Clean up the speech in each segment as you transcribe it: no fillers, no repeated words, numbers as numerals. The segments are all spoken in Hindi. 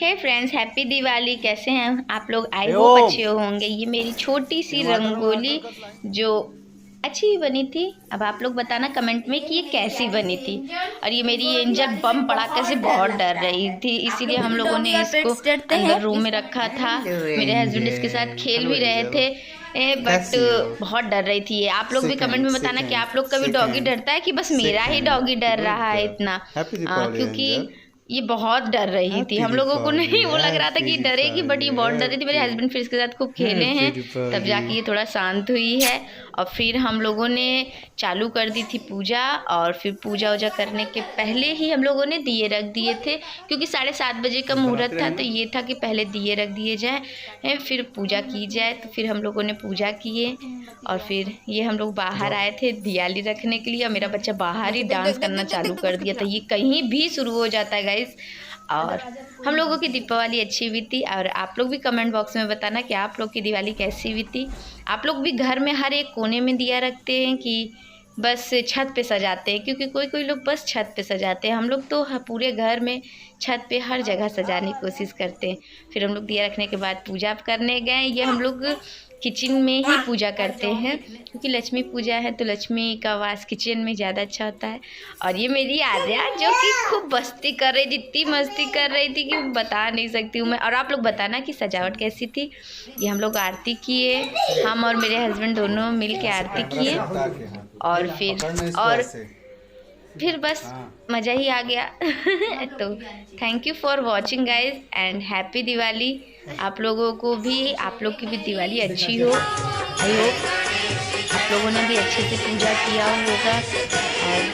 हे फ्रेंड्स, हैप्पी दिवाली। कैसे हैं आप लोग? आई होप अच्छे होंगे। ये मेरी छोटी सी रंगोली जो अच्छी भी बनी थी। अब आप लोग बताना कमेंट में कि ये कैसी बनी थी। और ये मेरी एंजल बम पड़ाके से बहुत डर रही थी, इसीलिए हम लोगों ने इसको अंदर रूम में रखा था। मेरे हस्बैंड इसके साथ खेल भी रहे थे, बट बहुत डर रही थी ये। आप लोग भी कमेंट में बताना कि आप लोग का भी डॉगी डरता है कि बस मेरा ही डॉगी डर रहा है इतना। क्योंकि ये बहुत डर रही थी। हम लोगों को नहीं वो लग रहा था कि डरेगी, बट ये बहुत डर रही थी। मेरे हस्बैंड फिर इसके साथ खूब खेले हैं, तब जाके ये थोड़ा शांत हुई है। और फिर हम लोगों ने चालू कर दी थी पूजा। और फिर पूजा वूजा करने के पहले ही हम लोगों ने दिए रख दिए थे, क्योंकि 7:30 बजे का मुहूर्त था, तो ये था कि पहले दिए रख दिए जाए, फिर पूजा की जाए। तो फिर हम लोगों ने पूजा किए और फिर ये हम लोग बाहर आए थे दियाली रखने के लिए। और मेरा बच्चा बाहर ही डांस करना चालू कर दिया था। ये कहीं भी शुरू हो जाता है गाइस। और हम लोगों की दीपावली अच्छी हुई थी। और आप लोग भी कमेंट बॉक्स में बताना कि आप लोग की दिवाली कैसी हुई थी। आप लोग भी घर में हर एक कोने में दिया रखते हैं कि बस छत पे सजाते हैं? क्योंकि कोई कोई लोग बस छत पे सजाते हैं, हम लोग तो पूरे घर में छत पे हर जगह सजाने की कोशिश करते हैं। फिर हम लोग दिया रखने के बाद पूजा करने गए। ये हम लोग किचन में ही पूजा करते हैं, क्योंकि लक्ष्मी पूजा है तो लक्ष्मी का वास किचन में ज़्यादा अच्छा होता है। और ये मेरी आर्या जो कि खूब मस्ती कर रही थी, इतनी मस्ती कर रही थी कि बता नहीं सकती हूँ मैं। और आप लोग बताना कि सजावट कैसी थी। ये हम लोग आरती किए, हम और मेरे हस्बैंड दोनों मिल के आरती किए। और फिर बस मज़ा ही आ गया। तो thank you for watching guys and happy Diwali. आप लोगों को भी, आप लोग की भी दिवाली अच्छी हो। आई होप आप लोगों ने भी अच्छे से पूजा किया होगा। और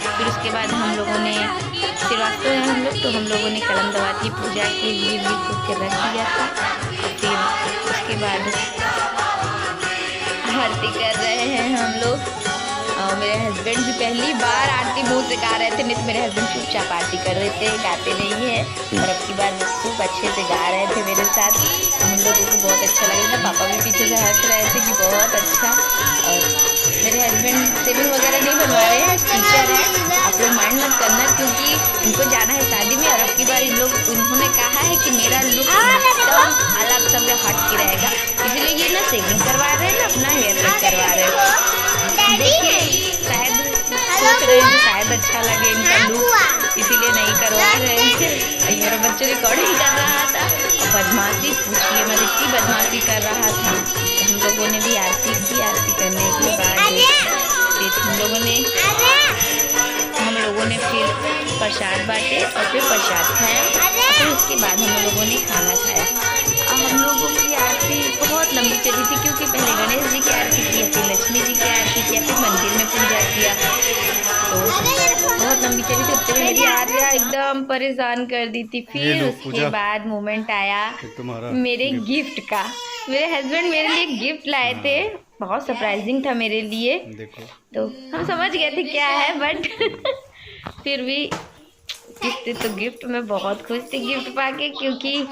फिर उसके बाद हम लोगों ने श्रीवास्तव हैं हम लोग, तो हम लोगों ने कलम दवा की पूजा के लिए भी के रख दिया था। और फिर उसके बाद आरती कर रहे हैं हम लोग। और मेरे हस्बैंड भी पहली बार आरती मुँह से गा रहे थे, नहीं तो मेरे हस्बैंड चुपचाप आरती कर रहे थे, गाते नहीं है। और अब की बार वो खूब अच्छे से गा रहे थे मेरे साथ। हम लोगों को बहुत अच्छा लग रहा था। पापा भी पीछे से हंस रहे थे कि बहुत अच्छा। और मेरे हस्बैंड सेविंग वगैरह नहीं बनवा रहे हैं, टीचर है। आप लोग माइंड मत करना, क्योंकि उनको जाना है शादी में। और अब की बार उन्होंने कहा है कि मेरा लुक एकदम अलग सबसे हट के रहेगा, इसलिए ये ना सेविंग करवा रहे हैं ना अपना हेयर कट करवा रहे हैं। देखिए शायद सोच रहे हैं कि शायद अच्छा लगे इनका लुक, इसीलिए नहीं करवा रहे हैं। मेरा बच्चा रिकॉर्डिंग कर रहा था और बदमाशी पूछिए मत, इतनी बदमाशी कर रहा था। तो हम लोगों ने भी आरती की। आरती करने के बाद फिर हम लोगों ने फिर प्रसाद बांटे और फिर प्रसाद खाया। और फिर उसके बाद हम लोगों ने खाना खाया। और हम लोगों की आरती बहुत लंबी चली थी, क्योंकि पहले गणेश जी की आरती की, फिर लक्ष्मी जी की आरती किया, फिर मंदिर में पूजा किया। तो बहुत लंबी चली थी। उत्तर मेरी आर्या एकदम परेशान कर दी थी। फिर उसके बाद मोमेंट आया मेरे गिफ्ट का। मेरे हस्बैंड मेरे लिए गिफ्ट लाए थे, बहुत सरप्राइजिंग था मेरे लिए। तो हम समझ गए थे क्या है, बट फिर भी गिफ्ट तो गिफ्ट में बहुत खुश थी गिफ्ट पाके, क्योंकि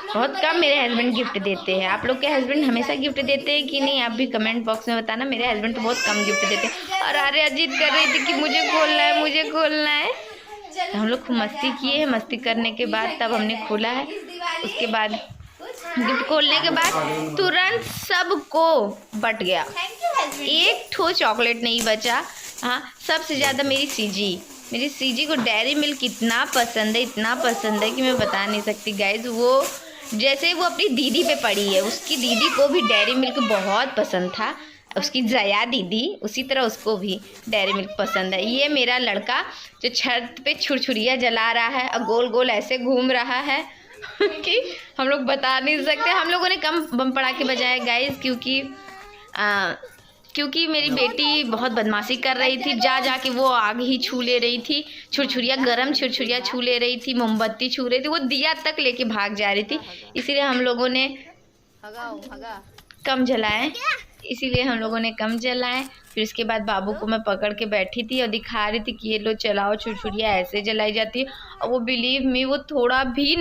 बहुत कम मेरे हस्बैंड गिफ्ट देते हैं। आप लोग के हस्बैंड हमेशा गिफ्ट देते हैं कि नहीं? आप भी कमेंट बॉक्स में बताना। मेरे हस्बैंड तो बहुत कम गिफ्ट देते हैं। और आर्या जिद कर रही थी कि मुझे खोलना है, मुझे खोलना है। तो हम लोग खूब मस्ती किए हैं। मस्ती करने के बाद तब हमने खोला है। उसके बाद गिफ्ट खोलने के बाद तुरंत सबको बट गया, एक ठो चॉकलेट नहीं बचा। हाँ, सबसे ज़्यादा मेरी सीजी को डेयरी मिल्क इतना पसंद है, इतना पसंद है कि मैं बता नहीं सकती गाइज। वो जैसे वो अपनी दीदी पे पड़ी है, उसकी दीदी को भी डेयरी मिल्क बहुत पसंद था, उसकी जया दीदी, उसी तरह उसको भी डेयरी मिल्क पसंद है। ये मेरा लड़का जो छत पे छुरछुरिया जला रहा है और गोल गोल ऐसे घूम रहा है कि हम लोग बता नहीं सकते। हम लोगों ने कम बम पड़ाके बजाए गाइज, क्योंकि मेरी बेटी बहुत बदमाशी कर रही थी। जा के वो आग ही छू ले रही थी, छुरछुरिया गरम छुरछुरिया छू ले रही थी, मोमबत्ती छू रही थी, वो दिया तक लेके भाग जा रही थी। इसीलिए हम लोगों ने कम जलाए। फिर उसके बाद बाबू को मैं पकड़ के बैठी थी और दिखा रही थी कि ये लो चलाओ, छुरछुरिया ऐसे जलाई जाती है। और वो बिलीव मी, वो थोड़ा भी नहीं